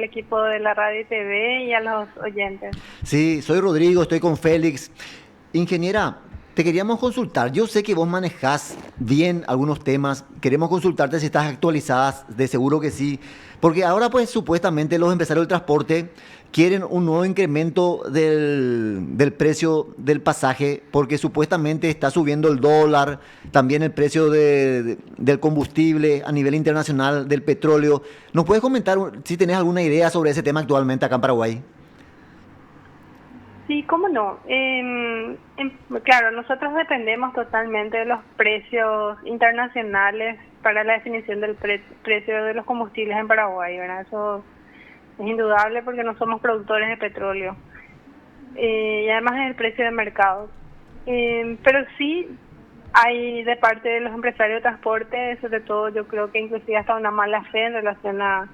el equipo de la radio y TV y a los oyentes. Sí, soy Rodrigo, estoy con Félix. Ingeniera, te queríamos consultar. Yo sé que vos manejás bien algunos temas. Queremos consultarte si estás actualizadas. De seguro que sí. Porque ahora, pues, supuestamente los empresarios del transporte quieren un nuevo incremento del precio del pasaje porque supuestamente está subiendo el dólar, también el precio del combustible a nivel internacional, del petróleo. ¿Nos puedes comentar si tenés alguna idea sobre ese tema actualmente acá en Paraguay? Sí, cómo no. Claro, nosotros dependemos totalmente de los precios internacionales para la definición del precio de los combustibles en Paraguay, ¿verdad? Eso es indudable porque no somos productores de petróleo. Y además es el precio de mercado. Pero sí hay de parte de los empresarios de transporte, sobre todo yo creo que inclusive hasta una mala fe en relación a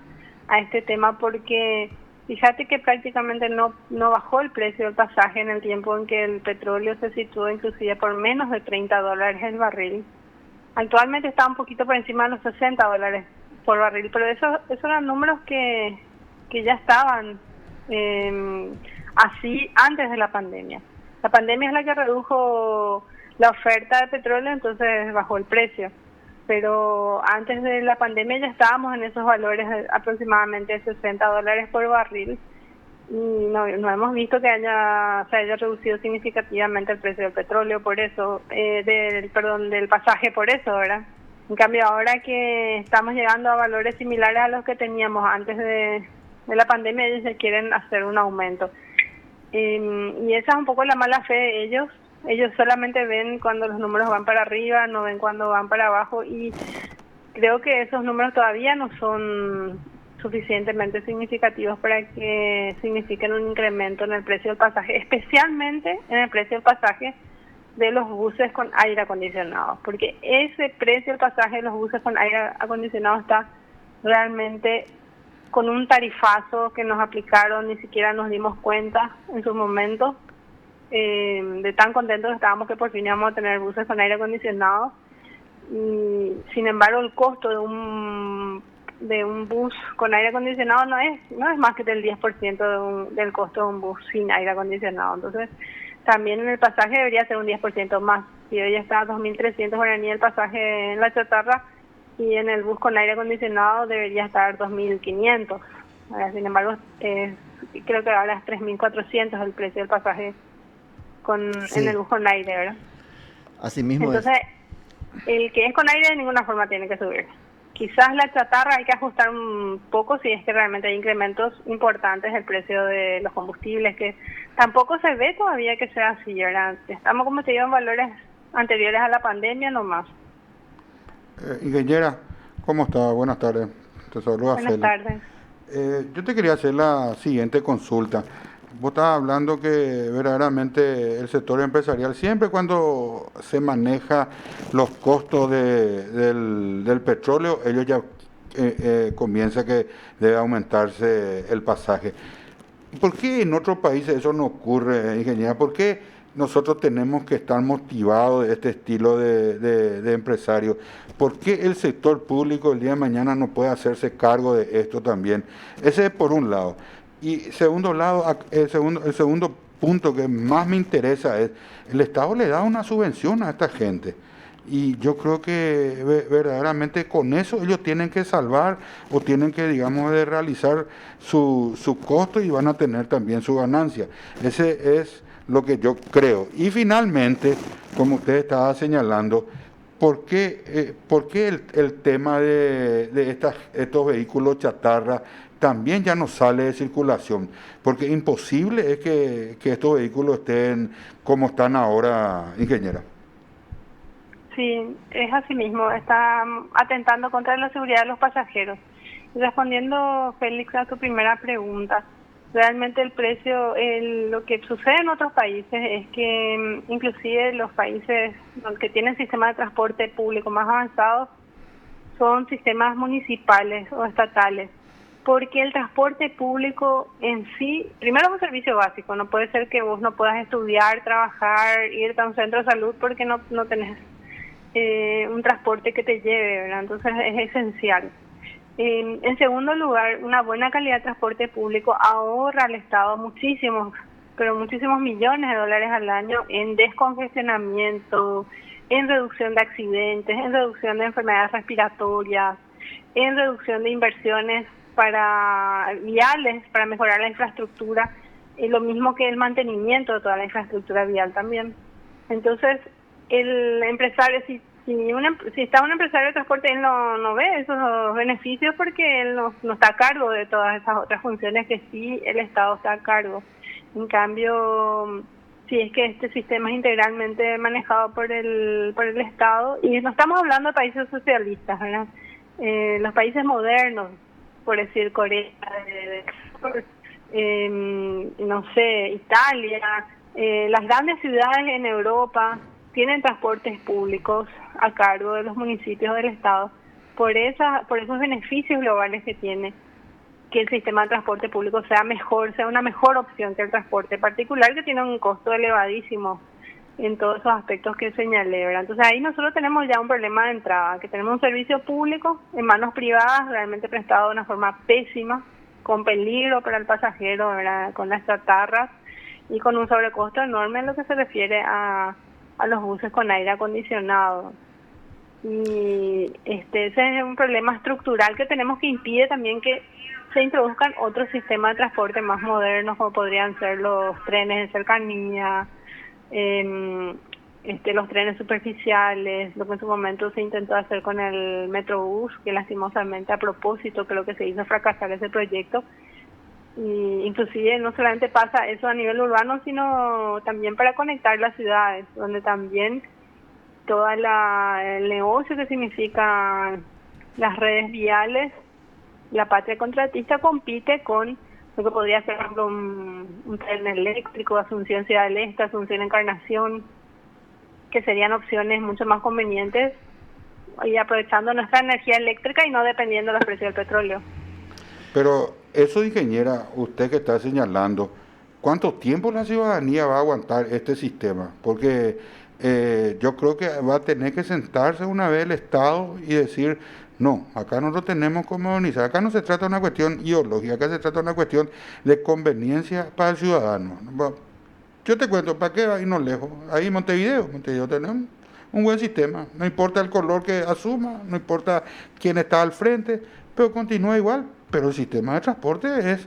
este tema, porque fíjate que prácticamente no bajó el precio del pasaje en el tiempo en que el petróleo se situó inclusive por menos de $30 el barril. Actualmente está un poquito por encima de los $60 por barril, pero esos eran números que ya estaban así antes de la pandemia. La pandemia es la que redujo la oferta de petróleo, entonces bajó el precio. Pero antes de la pandemia ya estábamos en esos valores de aproximadamente $60 por barril y no hemos visto que se haya reducido significativamente el precio del petróleo por eso, del pasaje por eso, ¿verdad? En cambio, ahora que estamos llegando a valores similares a los que teníamos antes de la pandemia, ellos se quieren hacer un aumento. Y esa es un poco la mala fe de ellos. Ellos solamente ven cuando los números van para arriba, no ven cuando van para abajo, y creo que esos números todavía no son suficientemente significativos para que signifiquen un incremento en el precio del pasaje, especialmente en el precio del pasaje de los buses con aire acondicionado, porque ese precio del pasaje de los buses con aire acondicionado está realmente con un tarifazo que nos aplicaron, ni siquiera nos dimos cuenta en su momento, de tan contentos que estábamos que por fin íbamos a tener buses con aire acondicionado. Y sin embargo el costo de un bus con aire acondicionado no es más que del 10% del costo de un bus sin aire acondicionado. Entonces también en el pasaje debería ser un 10% más. Si hoy está a 2.300 guaraníes el pasaje en la chatarra, y en el bus con aire acondicionado debería estar 2.500. Sin embargo, creo que ahora es 3.400 el precio del pasaje en el Sí, bus con aire, ¿verdad? así mismo es. Entonces, el que es con aire de ninguna forma tiene que subir. Quizás la chatarra hay que ajustar un poco si es que realmente hay incrementos importantes del precio de los combustibles, que tampoco se ve todavía que sea así, ¿verdad? Estamos, como te digo, en valores anteriores a la pandemia nomás. Ingeniera, ¿cómo está? Buenas tardes. Te saluda Buenas Félix. tardes. Yo te quería hacer la siguiente consulta. Vos estabas hablando que verdaderamente el sector empresarial, siempre cuando se maneja los costos del petróleo, ellos ya comienza que debe aumentarse el pasaje. ¿Por qué en otros países eso no ocurre, ingeniera? ¿Por qué nosotros tenemos que estar motivados de este estilo de empresario? ¿Por qué el sector público el día de mañana no puede hacerse cargo de esto también? Ese es por un lado. Y segundo lado, el segundo punto que más me interesa es, el Estado le da una subvención a esta gente. Y yo creo que verdaderamente con eso ellos tienen que salvar o tienen que, digamos, de realizar su costo y van a tener también su ganancia. Ese es lo que yo creo. Y finalmente, como usted estaba señalando, por qué el tema de estos vehículos chatarra también ya no sale de circulación? Porque imposible es que estos vehículos estén como están ahora, ingeniera. Sí, es así mismo, está atentando contra la seguridad de los pasajeros. Y respondiendo, Félix, a tu primera pregunta, realmente el precio, lo que sucede en otros países es que inclusive los países que tienen sistemas de transporte público más avanzados son sistemas municipales o estatales, porque el transporte público en sí, primero es un servicio básico, no puede ser que vos no puedas estudiar, trabajar, irte a un centro de salud porque no tenés un transporte que te lleve, ¿verdad? Entonces es esencial. En segundo lugar, una buena calidad de transporte público ahorra al Estado muchísimos, pero muchísimos millones de dólares al año en descongestionamiento, en reducción de accidentes, en reducción de enfermedades respiratorias, en reducción de inversiones para viales, para mejorar la infraestructura, y lo mismo que el mantenimiento de toda la infraestructura vial también. Entonces, el empresario, si está un empresario de transporte, él no ve esos beneficios porque él no está a cargo de todas esas otras funciones que sí el Estado está a cargo. En cambio, si es que este sistema es integralmente manejado por el Estado, y no estamos hablando de países socialistas, ¿verdad? Los países modernos, por decir Corea, no sé, Italia, las grandes ciudades en Europa tienen transportes públicos a cargo de los municipios del Estado por esos beneficios globales que tiene, que el sistema de transporte público sea una mejor opción que el transporte particular, que tiene un costo elevadísimo en todos esos aspectos que señalé, ¿verdad? Entonces ahí nosotros tenemos ya un problema de entrada, que tenemos un servicio público en manos privadas, realmente prestado de una forma pésima, con peligro para el pasajero, ¿verdad? Con las chatarras y con un sobrecosto enorme en lo que se refiere a los buses con aire acondicionado. Y ese es un problema estructural que tenemos, que impide también que se introduzcan otros sistemas de transporte más modernos, como podrían ser los trenes de cercanía, los trenes superficiales, lo que en su momento se intentó hacer con el Metrobús, que lastimosamente a propósito que lo que se hizo fracasar ese proyecto. Y inclusive no solamente pasa eso a nivel urbano, sino también para conectar las ciudades, donde también todo el negocio que significa las redes viales, la patria contratista compite con lo que podría ser, por ejemplo, un tren eléctrico, Asunción Ciudad del Este, Asunción Encarnación, que serían opciones mucho más convenientes y aprovechando nuestra energía eléctrica y no dependiendo de los precios del petróleo. Pero eso, ingeniera, usted que está señalando, ¿cuánto tiempo la ciudadanía va a aguantar este sistema? Porque yo creo que va a tener que sentarse una vez el Estado y decir, no, acá no lo tenemos que modernizar, acá no se trata de una cuestión ideológica, acá se trata de una cuestión de conveniencia para el ciudadano. Yo te cuento, ¿para qué irnos lejos? Ahí en Montevideo tenemos un buen sistema, no importa el color que asuma, no importa quién está al frente, pero continúa igual. Pero el sistema de transporte es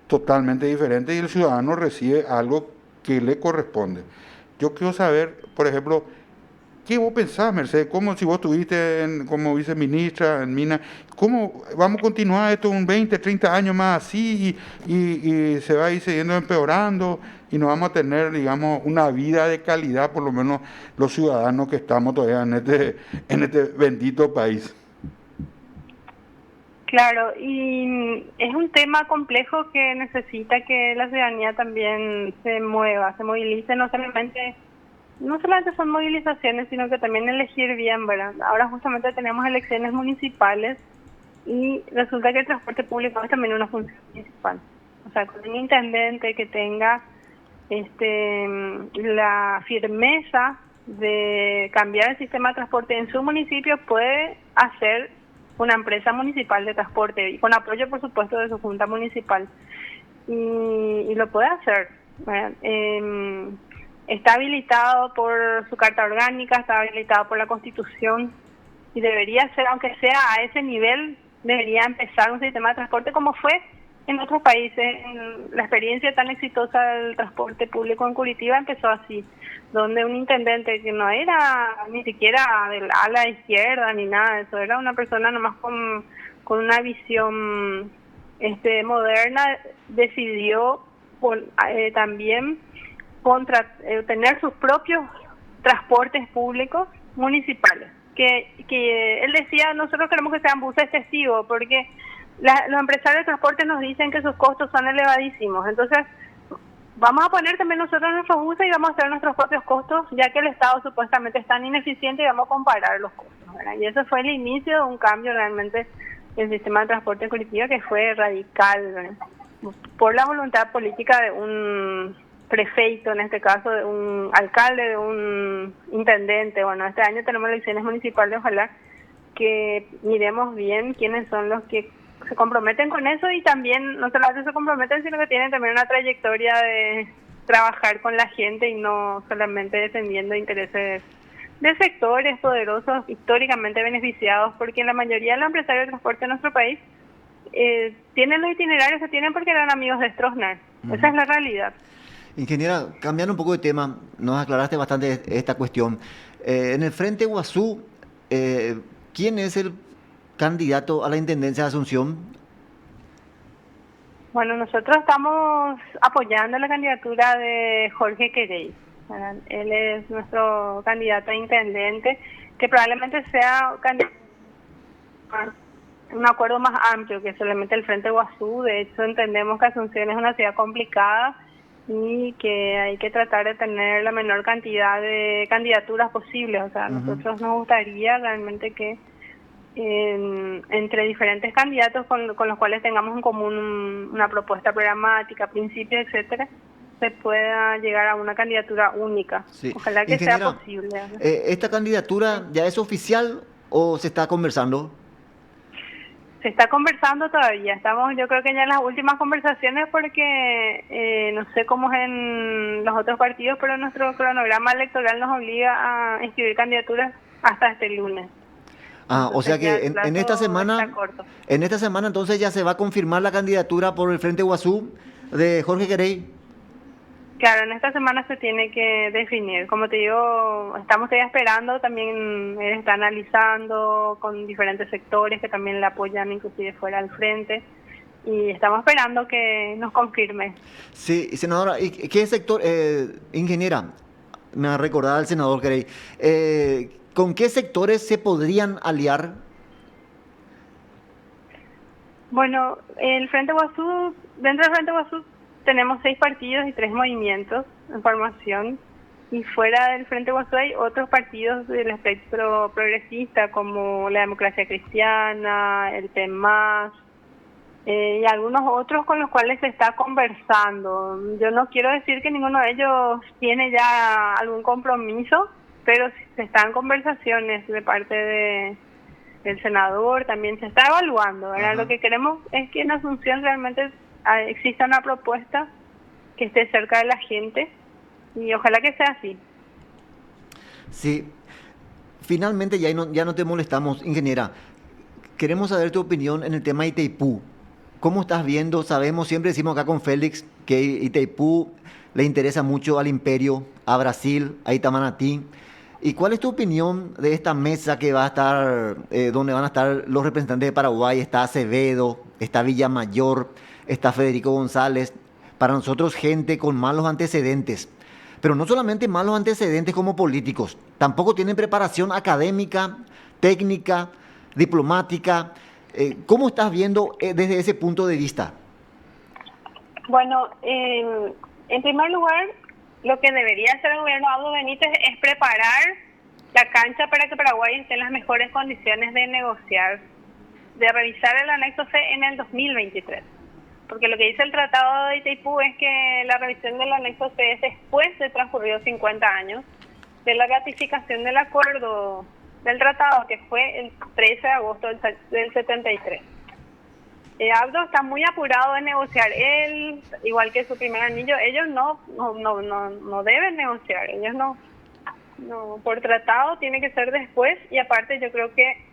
totalmente diferente y el ciudadano recibe algo que le corresponde. Yo quiero saber, por ejemplo, ¿qué vos pensás, Mercedes? ¿Cómo, si vos estuviste como viceministra en Minas, cómo vamos a continuar esto un 20, 30 años más así y se va a ir siguiendo empeorando y no vamos a tener, digamos, una vida de calidad, por lo menos los ciudadanos que estamos todavía en este bendito país? Claro, y es un tema complejo que necesita que la ciudadanía también se mueva, se movilice, no solamente son movilizaciones, sino que también elegir bien, ¿verdad? Ahora justamente tenemos elecciones municipales y resulta que el transporte público es también una función municipal. O sea, con un intendente que tenga la firmeza de cambiar el sistema de transporte en su municipio, puede hacer una empresa municipal de transporte y con apoyo, por supuesto, de su junta municipal. Y lo puede hacer. Está habilitado por su carta orgánica, está habilitado por la Constitución y debería ser, aunque sea a ese nivel, debería empezar un sistema de transporte como fue en otros países. La experiencia tan exitosa del transporte público en Curitiba empezó así, donde un intendente que no era ni siquiera del ala izquierda ni nada de eso, era una persona nomás con una visión moderna, decidió también tener sus propios transportes públicos municipales, que él decía, nosotros queremos que sean buses testigos, porque los empresarios de transporte nos dicen que sus costos son elevadísimos, entonces vamos a poner también nosotros nuestros buses y vamos a hacer nuestros propios costos, ya que el Estado supuestamente es tan ineficiente, y vamos a comparar los costos, ¿verdad? Y eso fue el inicio de un cambio realmente en el sistema de transporte en Curitiba, que fue radical, ¿verdad? Por la voluntad política de un prefecto, en este caso de un alcalde, de un intendente. Bueno, este año tenemos elecciones municipales, ojalá que miremos bien quiénes son los que se comprometen con eso y también no solamente se comprometen, sino que tienen también una trayectoria de trabajar con la gente y no solamente defendiendo intereses de sectores poderosos históricamente beneficiados, porque la mayoría de los empresarios de transporte en nuestro país tienen los itinerarios que tienen porque eran amigos de Stroessner. Esa es la realidad. Ingeniera, cambiando un poco de tema, nos aclaraste bastante esta cuestión. En el Frente Guazú, ¿quién es el candidato a la Intendencia de Asunción? Bueno, nosotros estamos apoyando la candidatura de Jorge Querey, ¿verdad? Él es nuestro candidato a intendente, que probablemente sea un acuerdo más amplio que solamente el Frente Guazú. De hecho, entendemos que Asunción es una ciudad complicada y que hay que tratar de tener la menor cantidad de candidaturas posibles. O sea, nosotros nos gustaría realmente que entre diferentes candidatos con los cuales tengamos en común una propuesta programática, principios, etcétera, se pueda llegar a una candidatura única. Sí. Ojalá que sea posible, ¿no? ¿Esta candidatura ya es oficial o se está conversando? Se está conversando todavía, estamos yo creo que ya en las últimas conversaciones porque no sé cómo es en los otros partidos, pero nuestro cronograma electoral nos obliga a inscribir candidaturas hasta este lunes. Ah, Entonces, o sea que en esta semana entonces ya se va a confirmar la candidatura por el Frente Guazú de Jorge Querey. Claro, en esta semana se tiene que definir. Como te digo, estamos todavía esperando, también él está analizando con diferentes sectores que también le apoyan inclusive fuera del frente y estamos esperando que nos confirme. Sí, senadora, ¿y qué sector, ingeniera? Me ha recordado el senador Querey. ¿Con qué sectores se podrían aliar? Bueno, el Frente Guazú, dentro del Frente Guazú tenemos 6 partidos y 3 movimientos en formación, y fuera del Frente Guazú hay otros partidos del espectro progresista como la Democracia Cristiana, el PEMAS, y algunos otros con los cuales se está conversando. Yo no quiero decir que ninguno de ellos tiene ya algún compromiso, pero se están conversaciones de parte del senador, también se está evaluando, ¿verdad? Lo que queremos es que en Asunción realmente exista una propuesta que esté cerca de la gente y ojalá que sea así. Sí, finalmente ya no te molestamos, ingeniera. Queremos saber tu opinión en el tema de Itaipú. ¿Cómo estás viendo? Sabemos, siempre decimos acá con Félix, que Itaipú le interesa mucho al imperio, a Brasil, a Itamaraty. ¿Y cuál es tu opinión de esta mesa que va a estar, donde van a estar los representantes de Paraguay? Está Acevedo, está Villamayor, está Federico González. Para nosotros, gente con malos antecedentes. Pero no solamente malos antecedentes como políticos, tampoco tienen preparación académica, técnica, diplomática. ¿Cómo estás viendo desde ese punto de vista? Bueno, en primer lugar, lo que debería hacer el gobierno de Abdo Benítez es preparar la cancha para que Paraguay esté en las mejores condiciones de negociar, de revisar el anexo C en el 2023. Porque lo que dice el Tratado de Itaipú es que la revisión del anexo C es después de transcurridos 50 años de la ratificación del acuerdo del tratado, que fue el 13 de agosto del 73. Abdo está muy apurado en negociar. Él, igual que su primer anillo, ellos no deben negociar. Ellos no, por tratado tiene que ser después, y aparte yo creo que,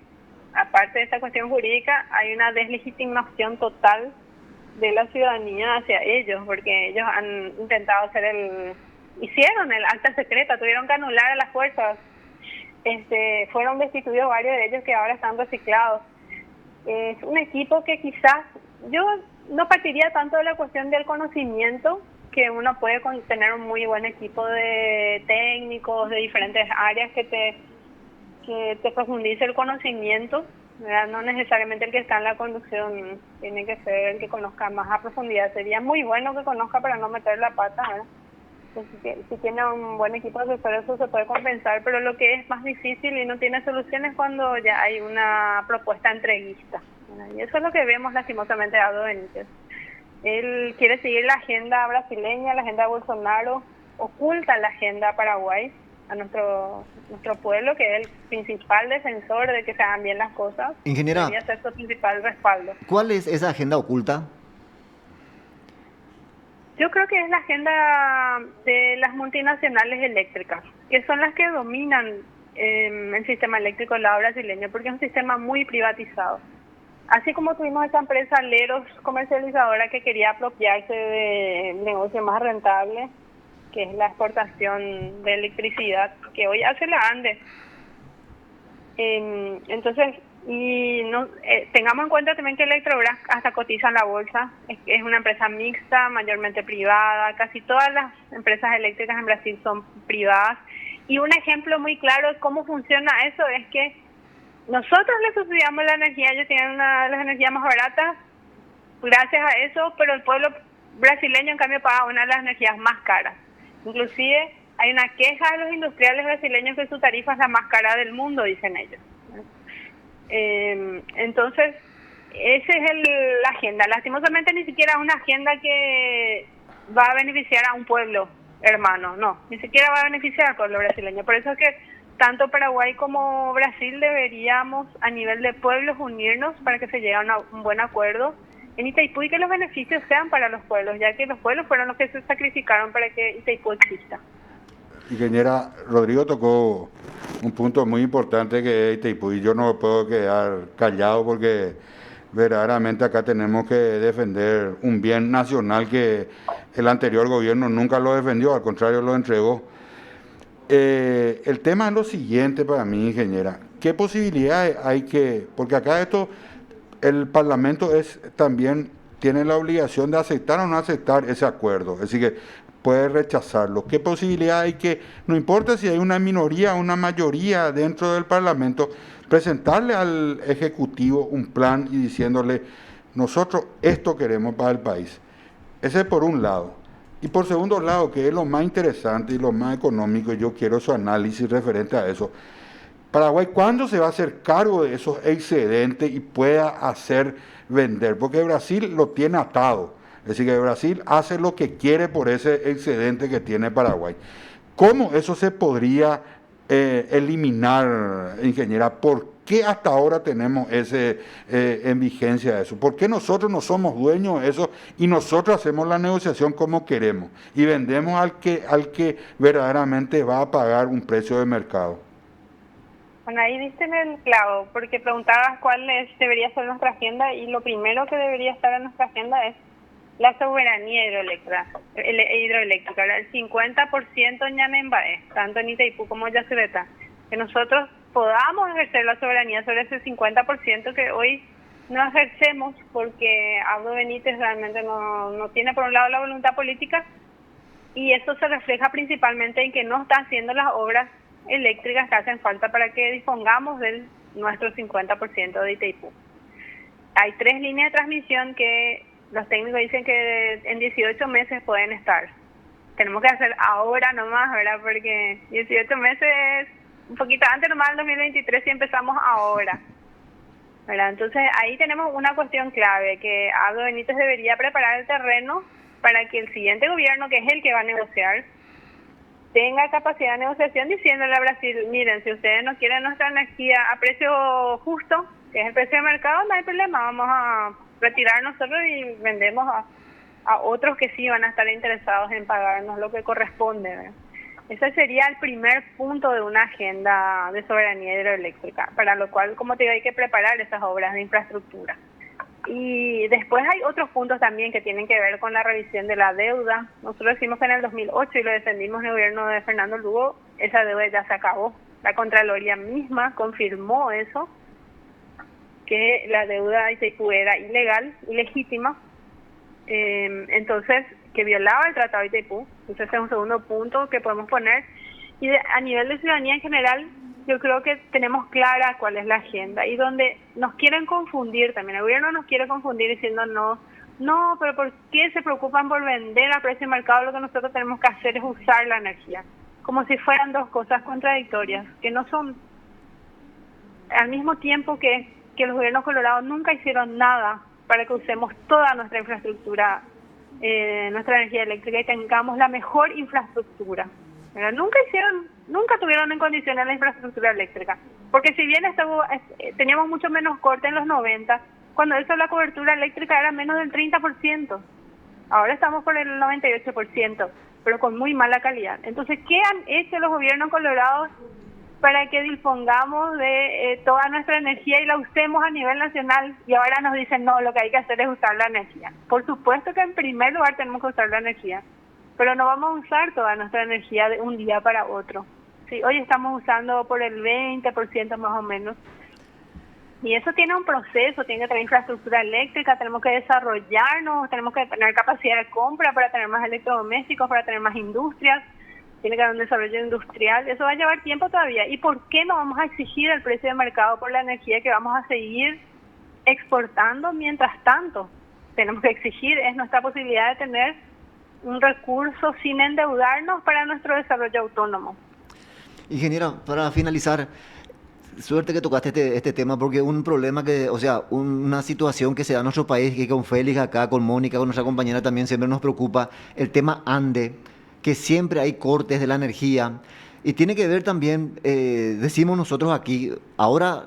aparte de esta cuestión jurídica, hay una deslegitimación total de la ciudadanía hacia ellos, porque ellos han intentado hicieron el acta secreta, tuvieron que anular a las fuerzas, fueron destituidos varios de ellos que ahora están reciclados. Es un equipo que quizás, yo no partiría tanto de la cuestión del conocimiento, que uno puede tener un muy buen equipo de técnicos de diferentes áreas que te profundice el conocimiento, ¿verdad? No necesariamente el que está en la conducción tiene que ser el que conozca más a profundidad. Sería muy bueno que conozca para no meter la pata, ¿verdad? Si tiene un buen equipo de asesores, eso se puede compensar, pero lo que es más difícil y no tiene soluciones cuando ya hay una propuesta entreguista, ¿verdad? Y eso es lo que vemos lastimosamente de Abdo Benítez. Él quiere seguir la agenda brasileña, la agenda de Bolsonaro, oculta la agenda Paraguay, a nuestro pueblo, que es el principal defensor de que se hagan bien las cosas. Ingeniera, Debería ser su principal respaldo. ¿cuál es esa agenda oculta? Yo creo que es la agenda de las multinacionales eléctricas, que son las que dominan el sistema eléctrico del lado brasileño, porque es un sistema muy privatizado. Así como tuvimos esa empresa Leros comercializadora que quería apropiarse del negocio más rentable, que es la exportación de electricidad, que hoy hace la ANDE. Entonces, tengamos en cuenta también que Electrobras hasta cotiza en la bolsa, es una empresa mixta, mayormente privada, casi todas las empresas eléctricas en Brasil son privadas, y un ejemplo muy claro de cómo funciona eso es que nosotros les subsidiamos la energía, ellos tienen una de las energías más baratas, gracias a eso, pero el pueblo brasileño en cambio paga una de las energías más caras. Inclusive hay una queja de los industriales brasileños que su tarifa es la más cara del mundo, dicen ellos. Entonces, esa es la agenda. Lastimosamente ni siquiera es una agenda que va a beneficiar a un pueblo hermano, no, ni siquiera va a beneficiar al pueblo brasileño. Por eso es que tanto Paraguay como Brasil deberíamos a nivel de pueblos unirnos para que se llegue a un buen acuerdo en Itaipú y que los beneficios sean para los pueblos, ya que los pueblos fueron los que se sacrificaron para que Itaipú exista. Ingeniera, Rodrigo tocó un punto muy importante que es Itaipú y yo no puedo quedar callado porque verdaderamente acá tenemos que defender un bien nacional que el anterior gobierno nunca lo defendió, al contrario lo entregó. El tema es lo siguiente para mí, ingeniera. ¿Qué posibilidades hay porque acá el Parlamento también tiene la obligación de aceptar o no aceptar ese acuerdo? Es decir, que puede rechazarlo. ¿Qué posibilidad hay no importa si hay una minoría o una mayoría dentro del Parlamento, presentarle al Ejecutivo un plan y diciéndole, nosotros esto queremos para el país? Ese es por un lado. Y por segundo lado, que es lo más interesante y lo más económico, y yo quiero su análisis referente a eso. Paraguay, ¿cuándo se va a hacer cargo de esos excedentes y pueda hacer vender? Porque Brasil lo tiene atado. Es decir, que Brasil hace lo que quiere por ese excedente que tiene Paraguay. ¿Cómo eso se podría eliminar, ingeniera? ¿Por qué hasta ahora tenemos en vigencia eso? ¿Por qué nosotros no somos dueños de eso y nosotros hacemos la negociación como queremos y vendemos al que verdaderamente va a pagar un precio de mercado? Bueno, ahí diste en el clavo, porque preguntabas cuál debería ser nuestra agenda, y lo primero que debería estar en nuestra agenda es la soberanía hidroeléctrica. El 50% en Ñanembáe, tanto en Itaipú como en Yacyretá, que nosotros podamos ejercer la soberanía sobre ese 50% que hoy no ejercemos porque Abdo Benítez realmente no tiene por un lado la voluntad política, y eso se refleja principalmente en que no está haciendo las obras eléctricas que hacen falta para que dispongamos de nuestro 50% de Itaipú. Hay 3 líneas de transmisión que los técnicos dicen que en 18 meses pueden estar. Tenemos que hacer ahora nomás, ¿verdad? Porque 18 meses, un poquito antes nomás del 2023, si empezamos ahora, ¿verdad? Entonces ahí tenemos una cuestión clave, que Abdo Benítez debería preparar el terreno para que el siguiente gobierno, que es el que va a negociar, tenga capacidad de negociación diciéndole a Brasil, miren, si ustedes no quieren nuestra energía a precio justo, que es el precio de mercado, no hay problema, vamos a retirar nosotros y vendemos a otros que sí van a estar interesados en pagarnos lo que corresponde, ¿verdad? Ese sería el primer punto de una agenda de soberanía hidroeléctrica, para lo cual, como te digo, hay que preparar esas obras de infraestructura. Y después hay otros puntos también que tienen que ver con la revisión de la deuda. Nosotros decimos que en el 2008, y lo defendimos en el gobierno de Fernando Lugo, esa deuda ya se acabó. La Contraloría misma confirmó eso, que la deuda de Itaipú era ilegal, ilegítima, entonces que violaba el Tratado de Itaipú. Entonces ese es un segundo punto que podemos poner. Y a nivel de ciudadanía en general, yo creo que tenemos clara cuál es la agenda, y donde nos quieren confundir también. El gobierno nos quiere confundir diciendo no, pero ¿por qué se preocupan por vender a precio de mercado? Lo que nosotros tenemos que hacer es usar la energía, como si fueran dos cosas contradictorias, que no son. Al mismo tiempo que los gobiernos colorados nunca hicieron nada para que usemos toda nuestra infraestructura, nuestra energía eléctrica, y tengamos la mejor infraestructura, pero nunca hicieron nunca tuvieron en condiciones la infraestructura eléctrica. Porque si bien teníamos mucho menos corte en los 90, cuando eso la cobertura eléctrica era menos del 30%. Ahora estamos por el 98%, pero con muy mala calidad. Entonces, ¿qué han hecho los gobiernos colorados para que dispongamos de toda nuestra energía y la usemos a nivel nacional? Y ahora nos dicen, no, lo que hay que hacer es usar la energía. Por supuesto que en primer lugar tenemos que usar la energía, pero no vamos a usar toda nuestra energía de un día para otro. Sí, hoy estamos usando por el 20% más o menos. Y eso tiene un proceso, tiene que tener infraestructura eléctrica, tenemos que desarrollarnos, tenemos que tener capacidad de compra para tener más electrodomésticos, para tener más industrias, tiene que haber un desarrollo industrial, eso va a llevar tiempo todavía. ¿Y por qué no vamos a exigir el precio de mercado por la energía que vamos a seguir exportando mientras tanto? Tenemos que exigir, es nuestra posibilidad de tener un recurso sin endeudarnos para nuestro desarrollo autónomo. Ingeniera, para finalizar, suerte que tocaste este tema, porque un problema una situación que se da en nuestro país, que con Félix acá, con Mónica, con nuestra compañera también siempre nos preocupa, el tema Ande, que siempre hay cortes de la energía, y tiene que ver también, decimos nosotros aquí, ahora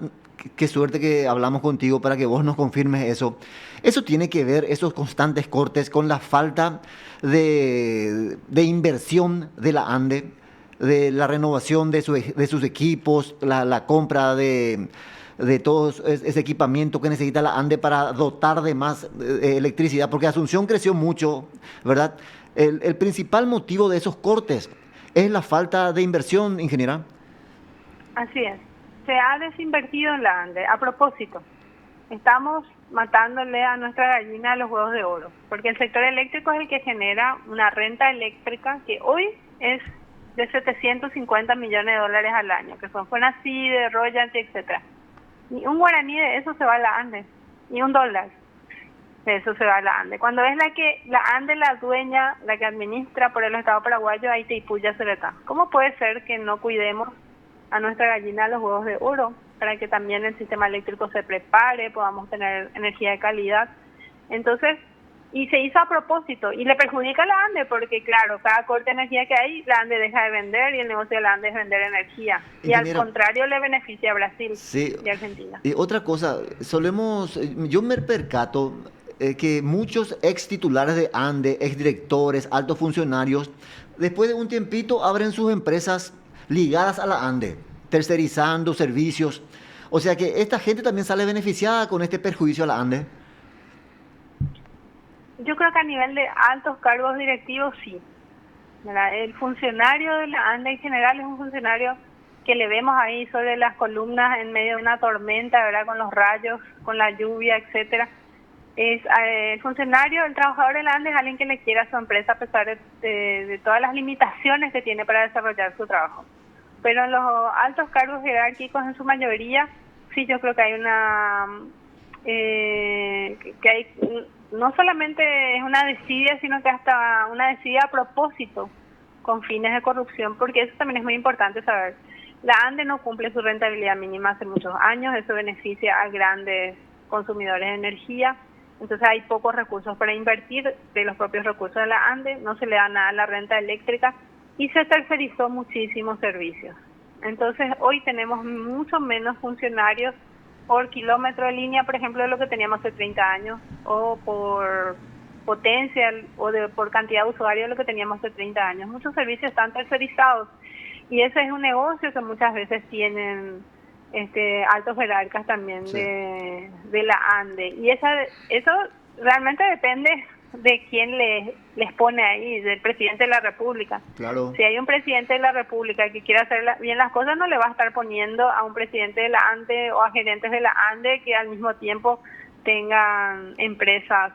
qué suerte que hablamos contigo para que vos nos confirmes eso. Eso tiene que ver, esos constantes cortes, con la falta de inversión de la Ande, de la renovación de sus equipos, la compra de todo ese equipamiento que necesita la ANDE para dotar de más electricidad, porque Asunción creció mucho, ¿verdad? El principal motivo de esos cortes es la falta de inversión, ingeniera. Así es, se ha desinvertido en la ANDE, a propósito. Estamos matándole a nuestra gallina los huevos de oro, porque el sector eléctrico es el que genera una renta eléctrica que hoy es de 750 millones de dólares al año, que son FONACIDE, royalty, etcétera. Ni un guaraní de eso se va a la ANDE, ni un dólar de eso se va a la ANDE. Cuando es la ANDE la dueña, la que administra por el Estado paraguayo, ahí Teipú se le está. ¿Cómo puede ser que no cuidemos a nuestra gallina los huevos de oro para que también el sistema eléctrico se prepare, podamos tener energía de calidad? Entonces, y se hizo a propósito, y le perjudica a la ANDE, porque claro, cada corte de energía que hay, la ANDE deja de vender, y el negocio de la ANDE es vender energía. Y al contrario, le beneficia a Brasil y Argentina. Y otra cosa, yo me percato que muchos ex titulares de ANDE, ex directores, altos funcionarios, después de un tiempito abren sus empresas ligadas a la ANDE, tercerizando servicios. O sea que esta gente también sale beneficiada con este perjuicio a la ANDE. Yo creo que a nivel de altos cargos directivos sí. El funcionario de la ANDE en general es un funcionario que le vemos ahí sobre las columnas en medio de una tormenta, ¿verdad? Con los rayos, con la lluvia, etcétera. El funcionario, el trabajador de la ANDE es alguien que le quiere a su empresa a pesar de todas las limitaciones que tiene para desarrollar su trabajo. Pero en los altos cargos jerárquicos en su mayoría, sí, yo creo que hay no solamente es una desidia, sino que hasta una desidia a propósito, con fines de corrupción, porque eso también es muy importante saber. La ANDE no cumple su rentabilidad mínima hace muchos años, eso beneficia a grandes consumidores de energía, entonces hay pocos recursos para invertir de los propios recursos de la ANDE, no se le da nada a la renta eléctrica y se tercerizó muchísimos servicios. Entonces hoy tenemos mucho menos funcionarios por kilómetro de línea, por ejemplo, de lo que teníamos hace 30 años, o por potencia o por cantidad de usuarios de lo que teníamos hace 30 años. Muchos servicios están tercerizados y ese es un negocio que muchas veces tienen altos jerarcas también, sí, de la ANDE. Y eso realmente depende de quién les pone ahí, del presidente de la República. Claro. Si hay un presidente de la República que quiere hacer bien las cosas, no le va a estar poniendo a un presidente de la ANDE o a gerentes de la ANDE que al mismo tiempo tengan empresas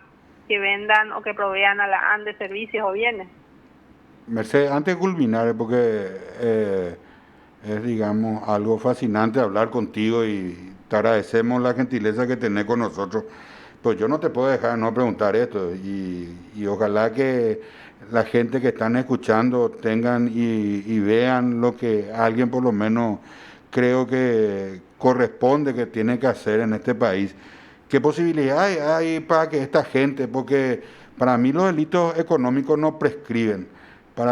que vendan o que provean a la ANDE servicios o bienes. Mercedes, antes de culminar, porque es, digamos, algo fascinante hablar contigo y te agradecemos la gentileza que tenés con nosotros. Pues yo no te puedo dejar no preguntar esto y ojalá que la gente que están escuchando tengan y vean lo que alguien por lo menos creo que corresponde, que tiene que hacer en este país. ¿Qué posibilidades hay para que esta gente, porque para mí los delitos económicos no prescriben,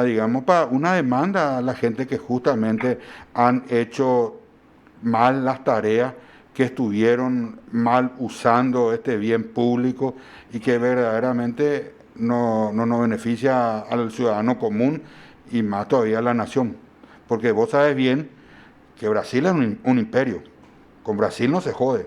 digamos, para una demanda a la gente que justamente han hecho mal las tareas, que estuvieron mal usando este bien público y que verdaderamente no nos beneficia al ciudadano común y más todavía a la nación. Porque vos sabes bien que Brasil es un imperio, con Brasil no se jode.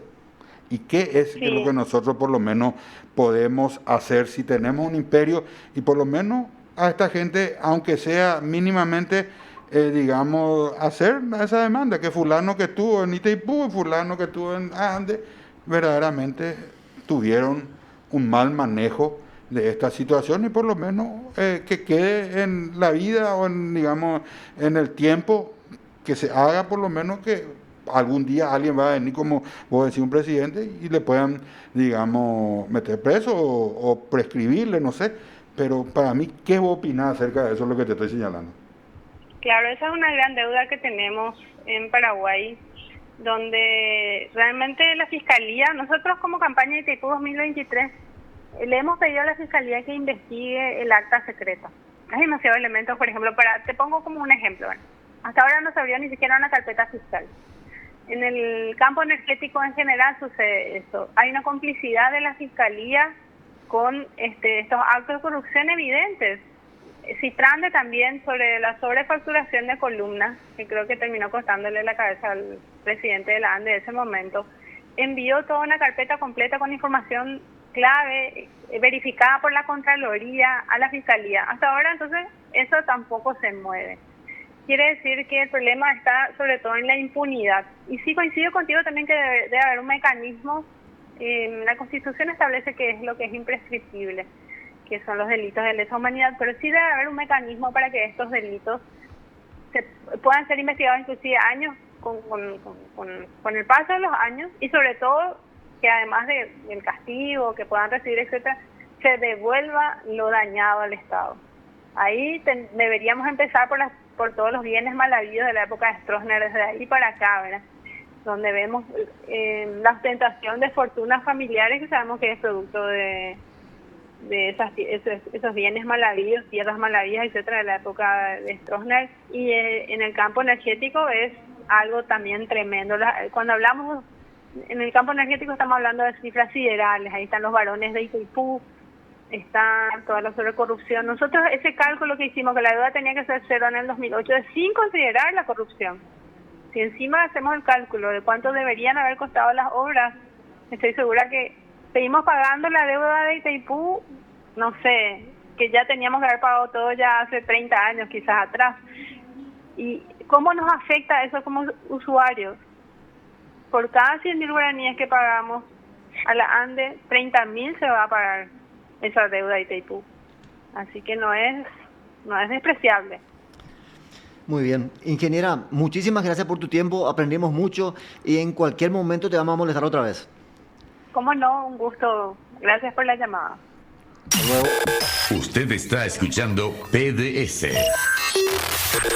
¿Y qué es Sí. lo que nosotros por lo menos podemos hacer si tenemos un imperio y por lo menos a esta gente, aunque sea mínimamente, digamos, hacer esa demanda, que fulano que estuvo en Itaipú, fulano que estuvo en Andes, verdaderamente tuvieron un mal manejo de esta situación y por lo menos que quede en la vida o en, digamos, en el tiempo, que se haga por lo menos que algún día alguien va a venir, como vos decís, un presidente y le puedan, digamos, meter preso o prescribirle, no sé. Pero para mí, ¿qué vos opinás acerca de eso, es lo que te estoy señalando? Claro, esa es una gran deuda que tenemos en Paraguay, donde realmente la Fiscalía, nosotros como campaña de Itaipú 2023, le hemos pedido a la Fiscalía que investigue el acta secreta. Hay demasiados elementos, por ejemplo, te pongo como un ejemplo. Bueno, hasta ahora no se abrió ni siquiera una carpeta fiscal. En el campo energético en general sucede eso. Hay una complicidad de la Fiscalía con estos actos de corrupción evidentes. Citrande también sobre la sobrefacturación de columnas, que creo que terminó costándole la cabeza al presidente de la ANDE de ese momento, envió toda una carpeta completa con información clave, verificada por la Contraloría a la Fiscalía. Hasta ahora, entonces, eso tampoco se mueve. Quiere decir que el problema está sobre todo en la impunidad. Y sí coincido contigo también que debe haber un mecanismo. La Constitución establece que es lo que es imprescriptible, que son los delitos de lesa humanidad, pero sí debe haber un mecanismo para que estos delitos puedan ser investigados inclusive años con el paso de los años, y sobre todo que además del castigo que puedan recibir, etcétera, se devuelva lo dañado al Estado. Ahí deberíamos empezar por todos los bienes mal habidos de la época de Stroessner, desde ahí para acá, ¿verdad? Donde vemos la ostentación de fortunas familiares que sabemos que es producto de esos bienes mal habidos, tierras mal habidas, etcétera, de la época de Stroessner. Y en el campo energético es algo también tremendo. Cuando hablamos en el campo energético estamos hablando de cifras siderales. Ahí están los varones de Itaipú, está toda la sobrecorrupción. Nosotros ese cálculo que hicimos, que la deuda tenía que ser cero en el 2008, es sin considerar la corrupción. Si encima hacemos el cálculo de cuánto deberían haber costado las obras, estoy segura que seguimos pagando la deuda de Itaipú, no sé, que ya teníamos que haber pagado todo ya hace 30 años quizás atrás. ¿Y cómo nos afecta eso como usuarios? Por cada 100.000 guaraníes que pagamos a la ANDE, 30.000 se va a pagar esa deuda de Itaipú. Así que no es despreciable. Muy bien. Ingeniera, muchísimas gracias por tu tiempo, aprendimos mucho y en cualquier momento te vamos a molestar otra vez. Cómo no, un gusto. Gracias por la llamada. Usted está escuchando PDS.